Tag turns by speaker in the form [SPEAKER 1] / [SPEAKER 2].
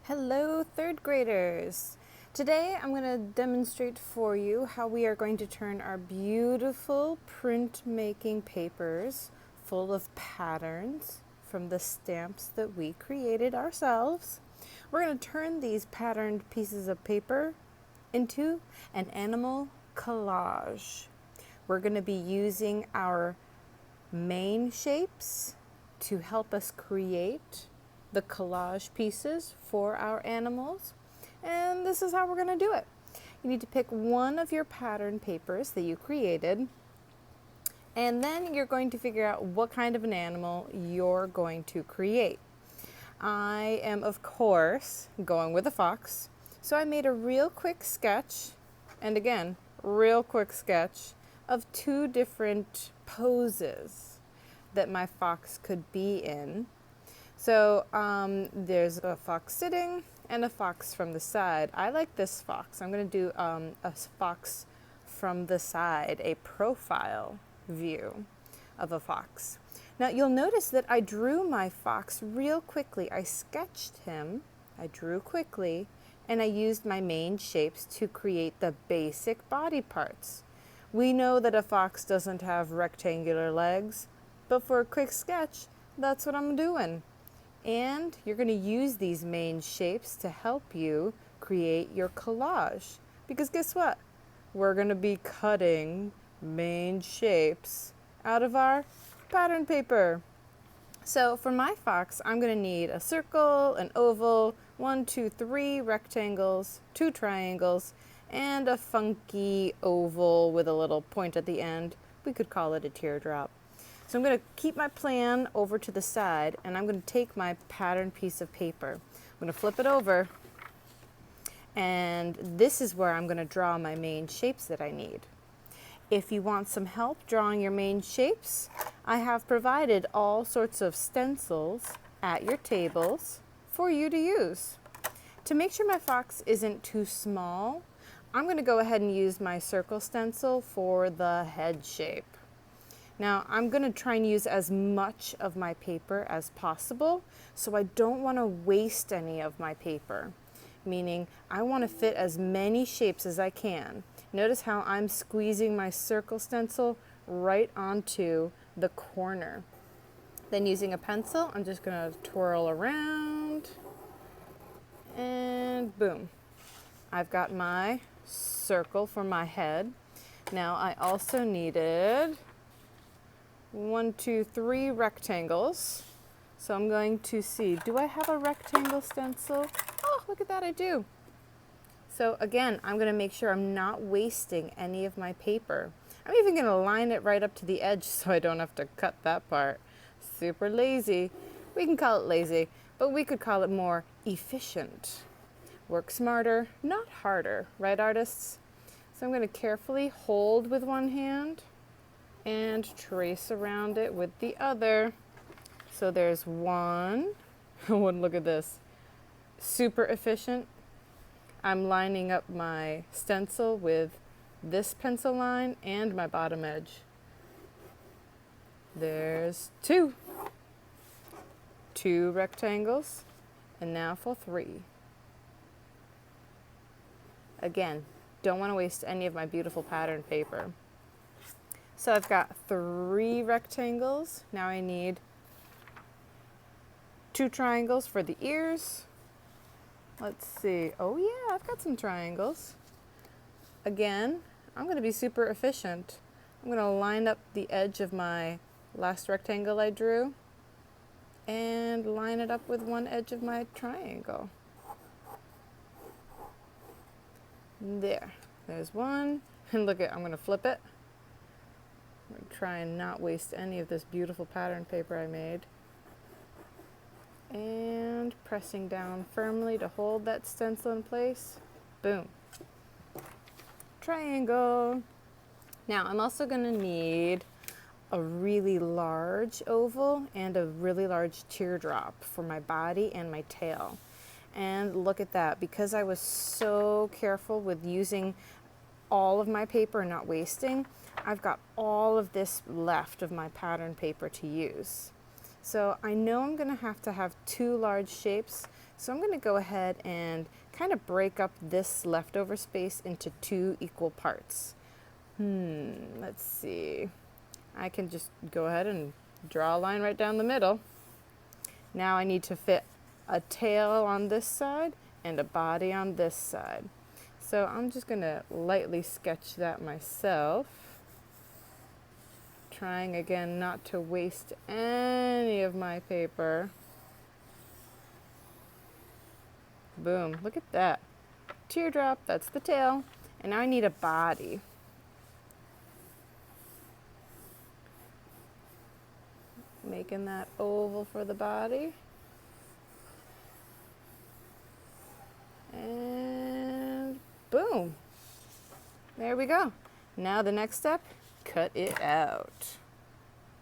[SPEAKER 1] Hello, third graders. Today I'm going to demonstrate for you how we are going to turn our beautiful printmaking papers full of patterns from the stamps that we created ourselves. We're going to turn these patterned pieces of paper into an animal collage. We're going to be using our main shapes to help us create the collage pieces for our animals. And this is how we're going to do it. You need to pick one of your pattern papers that you created, and then you're going to figure out what kind of an animal you're going to create. I am, of course, going with a fox. So I made a real quick sketch, and again, real quick sketch of two different poses that my fox could be in. So there's a fox sitting and a fox from the side. I like this fox. I'm going to do a fox from the side, a profile view of a fox. Now you'll notice that I drew my fox real quickly. I sketched him, I drew quickly, and I used my main shapes to create the basic body parts. We know that a fox doesn't have rectangular legs, but for a quick sketch, that's what I'm doing. And you're going to use these main shapes to help you create your collage. Because guess what? We're going to be cutting main shapes out of our pattern paper. So for my fox, I'm going to need a circle, an oval, 1, 2, 3 rectangles, 2 triangles, and a funky oval with a little point at the end. We could call it a teardrop. So I'm going to keep my plan over to the side, and I'm going to take my pattern piece of paper. I'm going to flip it over, and this is where I'm going to draw my main shapes that I need. If you want some help drawing your main shapes, I have provided all sorts of stencils at your tables for you to use. To make sure my fox isn't too small, I'm going to go ahead and use my circle stencil for the head shape. Now I'm going to try and use as much of my paper as possible, so I don't want to waste any of my paper, meaning I want to fit as many shapes as I can. Notice how I'm squeezing my circle stencil right onto the corner. Then using a pencil, I'm just going to twirl around, and boom. I've got my circle for my head. Now I also needed 1, 2, 3 rectangles. So I'm going to see, do I have a rectangle stencil? Oh, look at that, I do. So again, I'm going to make sure I'm not wasting any of my paper. I'm even going to line it right up to the edge so I don't have to cut that part. Super lazy. We can call it lazy, but we could call it more efficient. Work smarter, not harder, right, artists? So I'm going to carefully hold with one hand and trace around it with the other. So there's one. Look at this. Super efficient. I'm lining up my stencil with this pencil line and my bottom edge. There's 2. 2 rectangles. And now for 3. Again, don't want to waste any of my beautiful pattern paper. So I've got 3 rectangles. Now I need 2 triangles for the ears. Let's see. Oh yeah, I've got some triangles. Again, I'm going to be super efficient. I'm going to line up the edge of my last rectangle I drew and line it up with one edge of my triangle. There's one. And look at, I'm going to flip it. I'm going to try and not waste any of this beautiful pattern paper I made. And pressing down firmly to hold that stencil in place. Boom. Triangle. Now I'm also going to need a really large oval and a really large teardrop for my body and my tail. And look at that. Because I was so careful with using all of my paper and not wasting, I've got all of this left of my pattern paper to use. So I know I'm going to have 2 large shapes So I'm going to go ahead and kind of break up this leftover space into 2 equal parts. Let's see. I can just go ahead and draw a line right down the middle. Now I need to fit a tail on this side and a body on this side. So I'm just going to lightly sketch that myself, trying again not to waste any of my paper. Boom, look at that. Teardrop, that's the tail. And now I need a body. Making that oval for the body. And boom. There we go. Now the next step, cut it out.